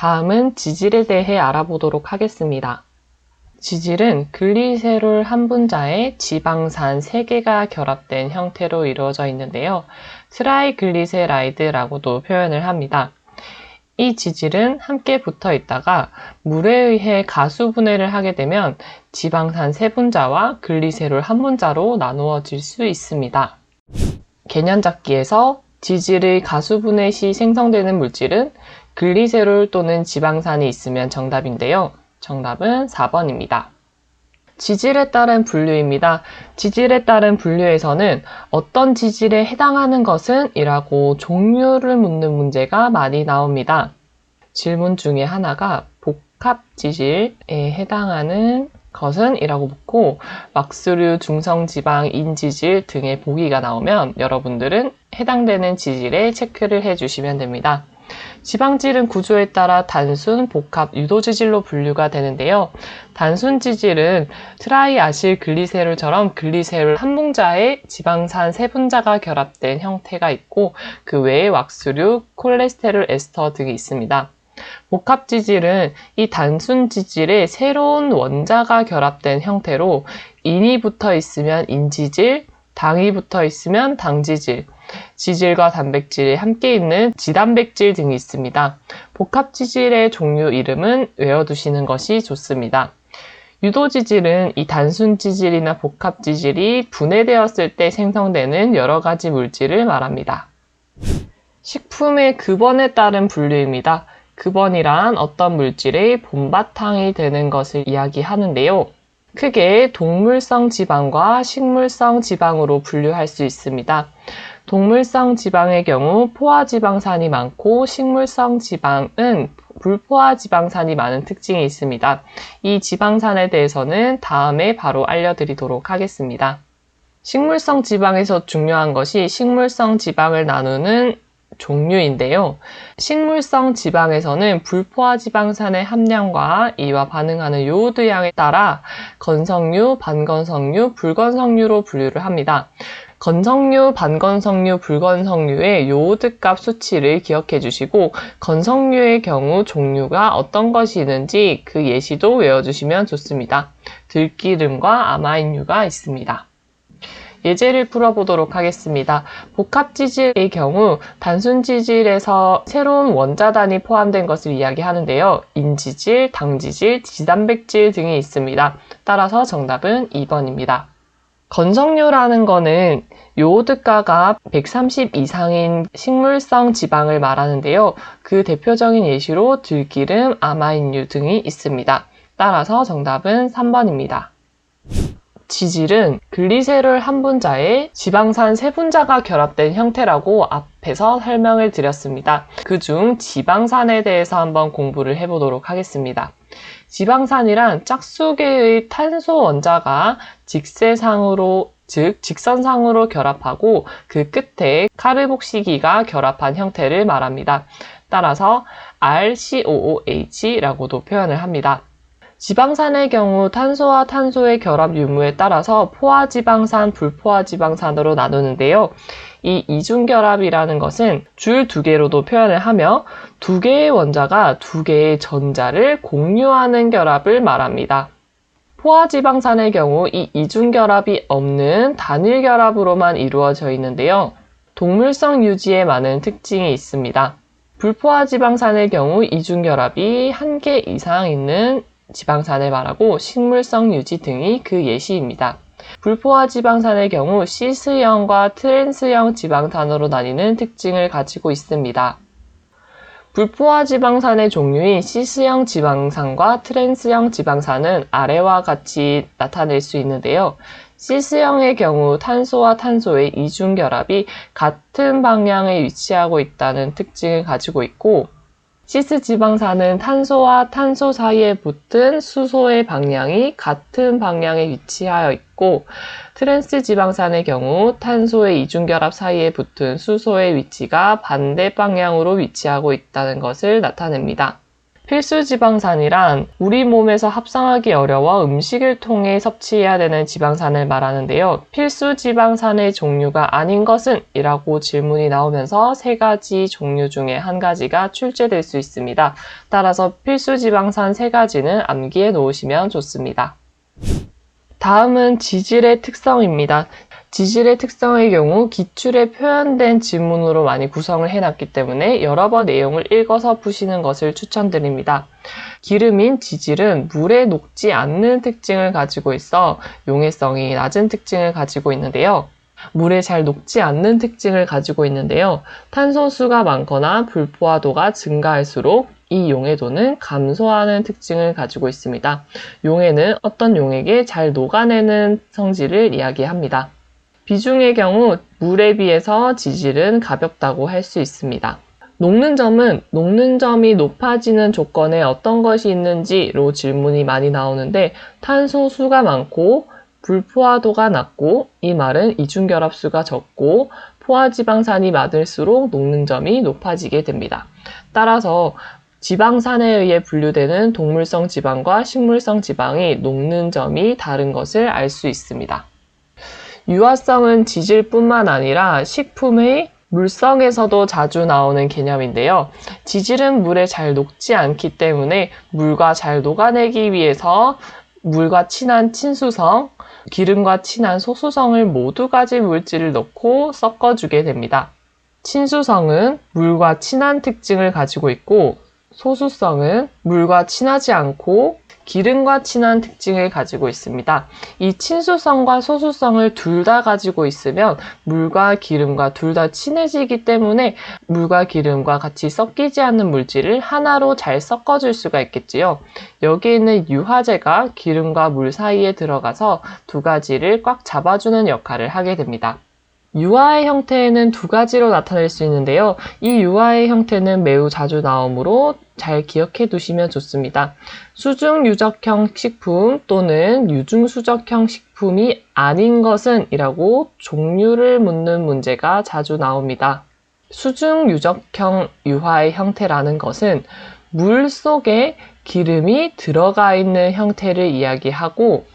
다음은 지질에 대해 알아보도록 하겠습니다. 지질은 글리세롤 한 분자에 지방산 3개가 결합된 형태로 이루어져 있는데요. 트라이글리세라이드라고도 표현을 합니다. 이 지질은 함께 붙어 있다가 물에 의해 가수분해를 하게 되면 지방산 3분자와 글리세롤 한 분자로 나누어질 수 있습니다. 개념잡기에서 지질의 가수분해 시 생성되는 물질은 글리세롤 또는 지방산이 있으면 정답인데요. 정답은 4번입니다. 지질에 따른 분류입니다. 지질에 따른 분류에서는 어떤 지질에 해당하는 것은 이라고 종류를 묻는 문제가 많이 나옵니다. 질문 중에 하나가 복합지질에 해당하는 것은 이라고 묻고 왁스류, 중성지방, 인지질 등의 보기가 나오면 여러분들은 해당되는 지질에 체크를 해주시면 됩니다. 지방질은 구조에 따라 단순, 복합, 유도지질로 분류가 되는데요. 단순 지질은 트라이아실 글리세롤처럼 글리세롤 한 분자에 지방산 3분자가 결합된 형태가 있고 그 외에 왁스류, 콜레스테롤 에스터 등이 있습니다. 복합 지질은 이 단순 지질에 새로운 원자가 결합된 형태로 인이 붙어 있으면 인지질, 당이 붙어 있으면 당지질, 지질과 단백질이 함께 있는 지단백질 등이 있습니다. 복합지질의 종류 이름은 외워두시는 것이 좋습니다. 유도지질은 이 단순지질이나 복합지질이 분해되었을 때 생성되는 여러 가지 물질을 말합니다. 식품의 급원에 따른 분류입니다. 급원이란 어떤 물질의 본바탕이 되는 것을 이야기하는데요. 크게 동물성 지방과 식물성 지방으로 분류할 수 있습니다. 동물성 지방의 경우 포화지방산이 많고 식물성 지방은 불포화지방산이 많은 특징이 있습니다. 이 지방산에 대해서는 다음에 바로 알려드리도록 하겠습니다. 식물성 지방에서 중요한 것이 식물성 지방을 나누는 종류인데요. 식물성 지방에서는 불포화지방산의 함량과 이와 반응하는 요오드량에 따라 건성류, 반건성류, 불건성류로 분류를 합니다. 건성류, 반건성류, 불건성류의 요오드값 수치를 기억해 주시고 건성류의 경우 종류가 어떤 것이 있는지 그 예시도 외워주시면 좋습니다. 들기름과 아마인유가 있습니다. 예제를 풀어보도록 하겠습니다. 복합지질의 경우 단순지질에서 새로운 원자단이 포함된 것을 이야기하는데요. 인지질, 당지질, 지단백질 등이 있습니다. 따라서 정답은 2번입니다. 건성류라는 거는 요오드가가 130 이상인 식물성 지방을 말하는데요. 그 대표적인 예시로 들기름, 아마인유 등이 있습니다. 따라서 정답은 3번입니다. 지질은 글리세롤 한 분자에 지방산 3분자가 결합된 형태라고 앞에서 설명을 드렸습니다. 그중 지방산에 대해서 한번 공부를 해보도록 하겠습니다. 지방산이란 짝수계의 탄소 원자가 직세상으로, 즉 직선상으로 결합하고 그 끝에 카르복시기가 결합한 형태를 말합니다. 따라서 RCOOH라고도 표현을 합니다. 지방산의 경우 탄소와 탄소의 결합 유무에 따라서 포화지방산, 불포화지방산으로 나누는데요. 이 이중결합이라는 것은 줄 2개로도 표현을 하며 2개의 원자가 2개의 전자를 공유하는 결합을 말합니다. 포화지방산의 경우 이 이중결합이 없는 단일결합으로만 이루어져 있는데요. 동물성 유지에 많은 특징이 있습니다. 불포화지방산의 경우 이중결합이 1개 이상 있는 지방산을 말하고 식물성 유지 등이 그 예시입니다. 불포화지방산의 경우 시스형과 트랜스형 지방산으로 나뉘는 특징을 가지고 있습니다. 불포화지방산의 종류인 시스형 지방산과 트랜스형 지방산은 아래와 같이 나타낼 수 있는데요. 시스형의 경우 탄소와 탄소의 이중결합이 같은 방향에 위치하고 있다는 특징을 가지고 있고 시스 지방산은 탄소와 탄소 사이에 붙은 수소의 방향이 같은 방향에 위치하여 있고 트랜스 지방산의 경우 탄소의 이중결합 사이에 붙은 수소의 위치가 반대 방향으로 위치하고 있다는 것을 나타냅니다. 필수 지방산이란 우리 몸에서 합성하기 어려워 음식을 통해 섭취해야 되는 지방산을 말하는데요. 필수 지방산의 종류가 아닌 것은? 이라고 질문이 나오면서 세 가지 종류 중에 한 가지가 출제될 수 있습니다. 따라서 필수 지방산 세 가지는 암기해 놓으시면 좋습니다. 다음은 지질의 특성입니다. 지질의 특성의 경우 기출에 표현된 지문으로 많이 구성을 해놨기 때문에 여러 번 내용을 읽어서 푸시는 것을 추천드립니다. 기름인 지질은 물에 녹지 않는 특징을 가지고 있어 용해성이 낮은 특징을 가지고 있는데요. 물에 잘 녹지 않는 특징을 가지고 있는데요. 탄소수가 많거나 불포화도가 증가할수록 이 용해도는 감소하는 특징을 가지고 있습니다. 용해는 어떤 용액에 잘 녹아내는 성질을 이야기합니다. 비중의 경우 물에 비해서 지질은 가볍다고 할 수 있습니다. 녹는 점은 녹는 점이 높아지는 조건에 어떤 것이 있는지로 질문이 많이 나오는데 탄소수가 많고 불포화도가 낮고 이 말은 이중결합수가 적고 포화지방산이 많을수록 녹는 점이 높아지게 됩니다. 따라서 지방산에 의해 분류되는 동물성 지방과 식물성 지방이 녹는 점이 다른 것을 알 수 있습니다. 유화성은 지질뿐만 아니라 식품의 물성에서도 자주 나오는 개념인데요. 지질은 물에 잘 녹지 않기 때문에 물과 잘 녹아내기 위해서 물과 친한 친수성, 기름과 친한 소수성을 모두 가진 물질을 넣고 섞어주게 됩니다. 친수성은 물과 친한 특징을 가지고 있고 소수성은 물과 친하지 않고 기름과 친한 특징을 가지고 있습니다. 이 친수성과 소수성을 둘 다 가지고 있으면 물과 기름과 둘 다 친해지기 때문에 물과 기름과 같이 섞이지 않는 물질을 하나로 잘 섞어줄 수가 있겠지요. 여기 있는 유화제가 기름과 물 사이에 들어가서 두 가지를 꽉 잡아주는 역할을 하게 됩니다. 유화의 형태는 두 가지로 나타낼 수 있는데요. 이 유화의 형태는 매우 자주 나오므로 잘 기억해 두시면 좋습니다. 수중유적형 식품 또는 유중수적형 식품이 아닌 것은? 이라고 종류를 묻는 문제가 자주 나옵니다. 수중유적형 유화의 형태라는 것은 물 속에 기름이 들어가 있는 형태를 이야기하고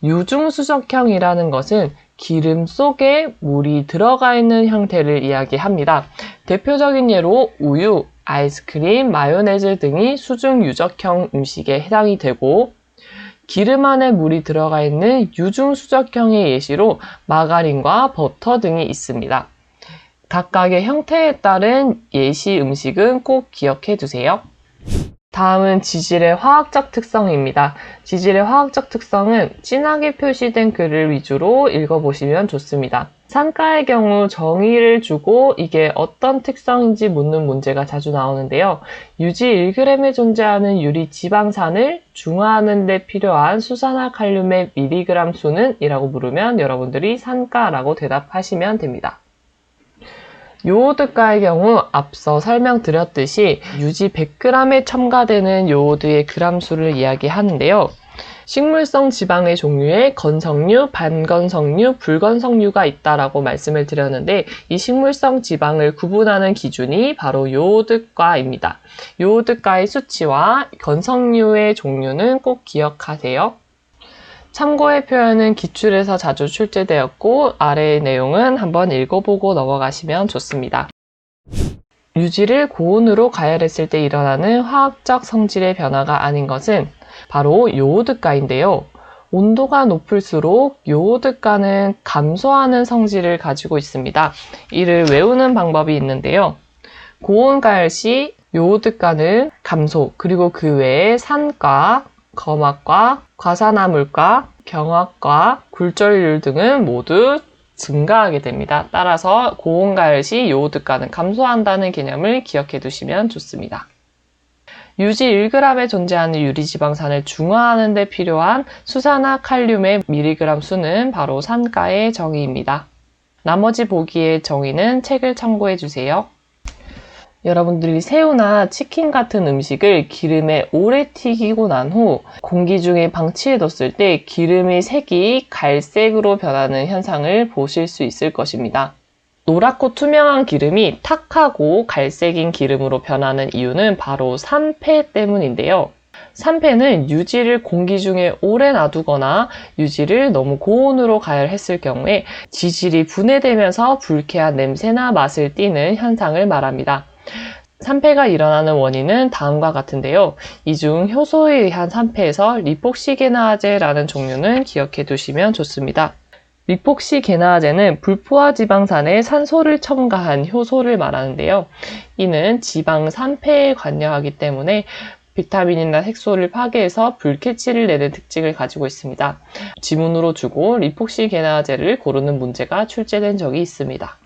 유중수적형이라는 것은 기름 속에 물이 들어가 있는 형태를 이야기합니다. 대표적인 예로 우유, 아이스크림, 마요네즈 등이 수중 유적형 음식에 해당이 되고 기름 안에 물이 들어가 있는 유중 수적형의 예시로 마가린과 버터 등이 있습니다. 각각의 형태에 따른 예시 음식은 꼭 기억해 두세요. 다음은 지질의 화학적 특성입니다. 지질의 화학적 특성은 진하게 표시된 글을 위주로 읽어보시면 좋습니다. 산가의 경우 정의를 주고 이게 어떤 특성인지 묻는 문제가 자주 나오는데요. 유지 1g에 존재하는 유리 지방산을 중화하는 데 필요한 수산화칼륨의 미리그램 수는? 이라고 물으면 여러분들이 산가라고 대답하시면 됩니다. 요오드가의 경우 앞서 설명드렸듯이 유지 100g에 첨가되는 요오드의 그람수를 이야기하는데요. 식물성 지방의 종류에 건성류, 반건성류, 불건성류가 있다라고 말씀을 드렸는데 이 식물성 지방을 구분하는 기준이 바로 요오드가입니다. 요오드가의 수치와 건성류의 종류는 꼭 기억하세요. 참고의 표현은 기출에서 자주 출제되었고 아래의 내용은 한번 읽어보고 넘어가시면 좋습니다. 유지를 고온으로 가열했을 때 일어나는 화학적 성질의 변화가 아닌 것은 바로 요오드가인데요. 온도가 높을수록 요오드가는 감소하는 성질을 가지고 있습니다. 이를 외우는 방법이 있는데요. 고온 가열 시 요오드가는 감소, 그리고 그 외에 산가, 검화과, 과산화물과, 경화과, 굴절률 등은 모두 증가하게 됩니다. 따라서 고온 가열 시 요오드가는 감소한다는 개념을 기억해 두시면 좋습니다. 유지 1g에 존재하는 유리지방산을 중화하는 데 필요한 수산화칼륨의 미리그램 수는 바로 산가의 정의입니다. 나머지 보기의 정의는 책을 참고해 주세요. 여러분들이 새우나 치킨 같은 음식을 기름에 오래 튀기고 난 후 공기 중에 방치해 뒀을 때 기름의 색이 갈색으로 변하는 현상을 보실 수 있을 것입니다. 노랗고 투명한 기름이 탁하고 갈색인 기름으로 변하는 이유는 바로 산패 때문인데요. 산패는 유지를 공기 중에 오래 놔두거나 유지를 너무 고온으로 가열했을 경우에 지질이 분해되면서 불쾌한 냄새나 맛을 띠는 현상을 말합니다. 산패가 일어나는 원인은 다음과 같은데요. 이 중 효소에 의한 산패에서 리폭시게나아제라는 종류는 기억해 두시면 좋습니다. 리폭시게나아제는 불포화 지방산에 산소를 첨가한 효소를 말하는데요. 이는 지방 산패에 관여하기 때문에 비타민이나 색소를 파괴해서 불쾌치를 내는 특징을 가지고 있습니다. 지문으로 주고 리폭시게나아제를 고르는 문제가 출제된 적이 있습니다.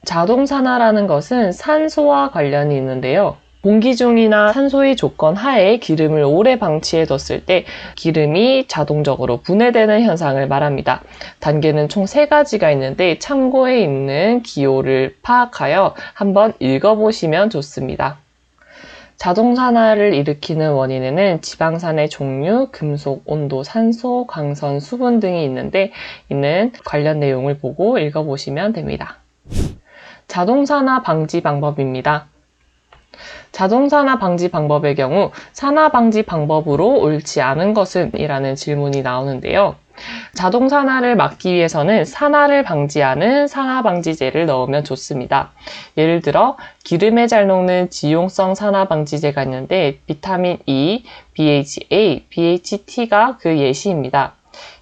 자동산화라는 것은 산소와 관련이 있는데요. 공기 중이나 산소의 조건 하에 기름을 오래 방치해뒀을 때 기름이 자동적으로 분해되는 현상을 말합니다. 단계는 총 3가지가 있는데 참고에 있는 기호를 파악하여 한번 읽어보시면 좋습니다. 자동산화를 일으키는 원인에는 지방산의 종류, 금속, 온도, 산소, 광선, 수분 등이 있는데 이는 관련 내용을 보고 읽어보시면 됩니다. 자동산화 방지 방법입니다. 자동산화 방지 방법의 경우 산화 방지 방법으로 옳지 않은 것은? 이라는 질문이 나오는데요. 자동산화를 막기 위해서는 산화를 방지하는 산화방지제를 넣으면 좋습니다. 예를 들어 기름에 잘 녹는 지용성 산화방지제가 있는데 비타민 E, BHA, BHT가 그 예시입니다.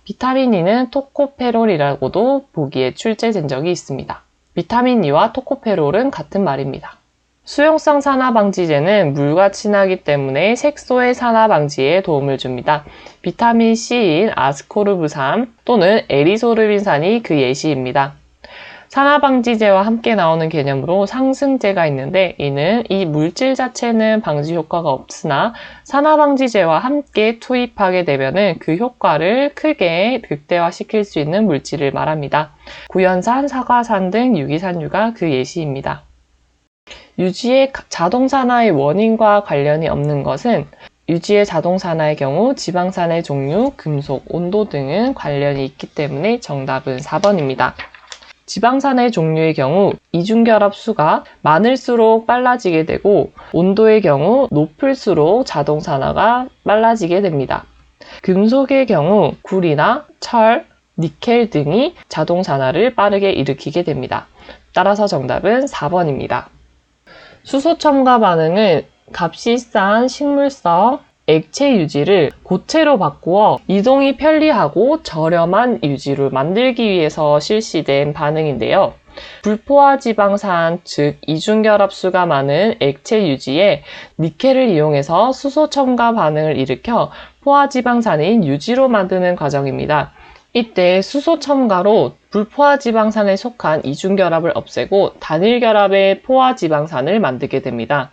비타민 E는 토코페롤이라고도 보기에 출제된 적이 있습니다. 비타민 E와 토코페롤은 같은 말입니다. 수용성 산화방지제는 물과 친하기 때문에 색소의 산화방지에 도움을 줍니다. 비타민 C인 아스코르브산 또는 에리소르빈산이 그 예시입니다. 산화방지제와 함께 나오는 개념으로 상승제가 있는데 이는 이 물질 자체는 방지 효과가 없으나 산화방지제와 함께 투입하게 되면 그 효과를 크게 극대화시킬 수 있는 물질을 말합니다. 구연산, 사과산 등 유기산유가 그 예시입니다. 유지의 자동산화의 원인과 관련이 없는 것은 유지의 자동산화의 경우 지방산의 종류, 금속, 온도 등은 관련이 있기 때문에 정답은 4번입니다. 지방산의 종류의 경우 이중결합 수가 많을수록 빨라지게 되고 온도의 경우 높을수록 자동산화가 빨라지게 됩니다. 금속의 경우 구리나 철, 니켈 등이 자동산화를 빠르게 일으키게 됩니다. 따라서 정답은 4번입니다. 수소 첨가 반응은 값이 싼 식물성 액체 유지를 고체로 바꾸어 이동이 편리하고 저렴한 유지로 만들기 위해서 실시된 반응인데요. 불포화 지방산, 즉 이중결합수가 많은 액체 유지에 니켈을 이용해서 수소 첨가 반응을 일으켜 포화 지방산인 유지로 만드는 과정입니다. 이때 수소 첨가로 불포화 지방산에 속한 이중결합을 없애고 단일결합의 포화 지방산을 만들게 됩니다.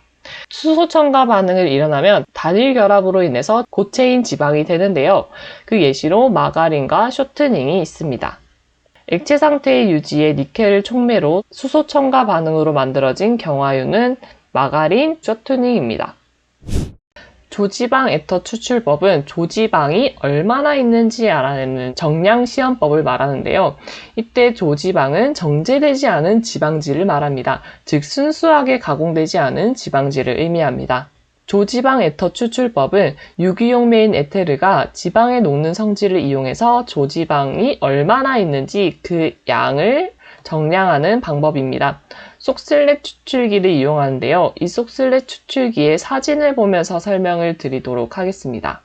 수소 첨가 반응을 일어나면 단일결합으로 인해서 고체인 지방이 되는데요. 그 예시로 마가린과 쇼트닝이 있습니다. 액체 상태의 유지에 니켈을 촉매로 수소 첨가 반응으로 만들어진 경화유는 마가린, 쇼트닝입니다. 조지방 에터 추출법은 조지방이 얼마나 있는지 알아내는 정량시험법을 말하는데요. 이때 조지방은 정제되지 않은 지방질을 말합니다. 즉 순수하게 가공되지 않은 지방질을 의미합니다. 조지방 에터 추출법은 유기용매인 에테르가 지방에 녹는 성질을 이용해서 조지방이 얼마나 있는지 그 양을 정량하는 방법입니다. 속슬렛 추출기를 이용하는데요. 이 속슬렛 추출기의 사진을 보면서 설명을 드리도록 하겠습니다.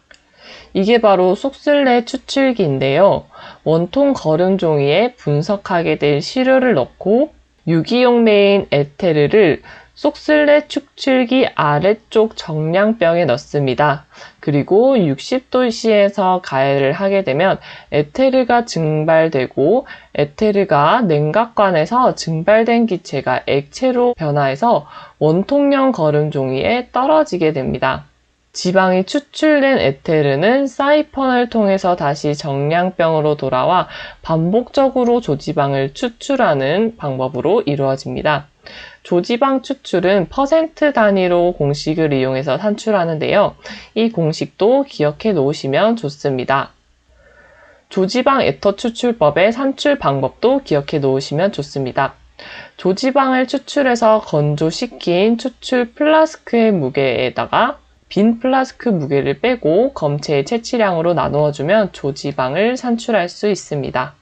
이게 바로 속슬렛 추출기인데요. 원통 거름 종이에 분석하게 된 시료를 넣고 유기용매인 에테르를 속슬렛 추출기 아래쪽 정량병에 넣습니다. 그리고 60도씨에서 가열을 하게 되면 에테르가 증발되고 에테르가 냉각관에서 증발된 기체가 액체로 변화해서 원통형 거름 종이에 떨어지게 됩니다. 지방이 추출된 에테르는 사이펀을 통해서 다시 정량병으로 돌아와 반복적으로 조지방을 추출하는 방법으로 이루어집니다. 조지방 추출은 퍼센트 단위로 공식을 이용해서 산출하는데요. 이 공식도 기억해 놓으시면 좋습니다. 조지방 에터 추출법의 산출 방법도 기억해 놓으시면 좋습니다. 조지방을 추출해서 건조시킨 추출 플라스크의 무게에다가 빈 플라스크 무게를 빼고 검체의 채취량으로 나누어주면 조지방을 산출할 수 있습니다.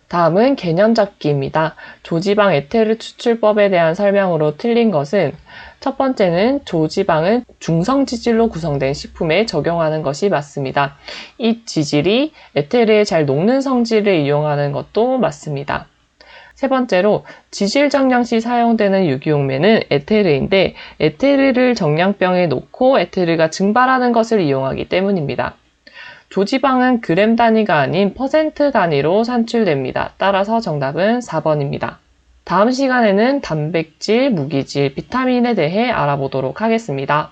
다음은 개념 잡기입니다. 조지방 에테르 추출법에 대한 설명으로 틀린 것은 첫 번째는 조지방은 중성 지질로 구성된 식품에 적용하는 것이 맞습니다. 이 지질이 에테르에 잘 녹는 성질을 이용하는 것도 맞습니다. 세 번째로 지질 정량 시 사용되는 유기용매는 에테르인데 에테르를 정량병에 놓고 에테르가 증발하는 것을 이용하기 때문입니다. 조지방은 그램 단위가 아닌 퍼센트 단위로 산출됩니다. 따라서 정답은 4번입니다. 다음 시간에는 단백질, 무기질, 비타민에 대해 알아보도록 하겠습니다.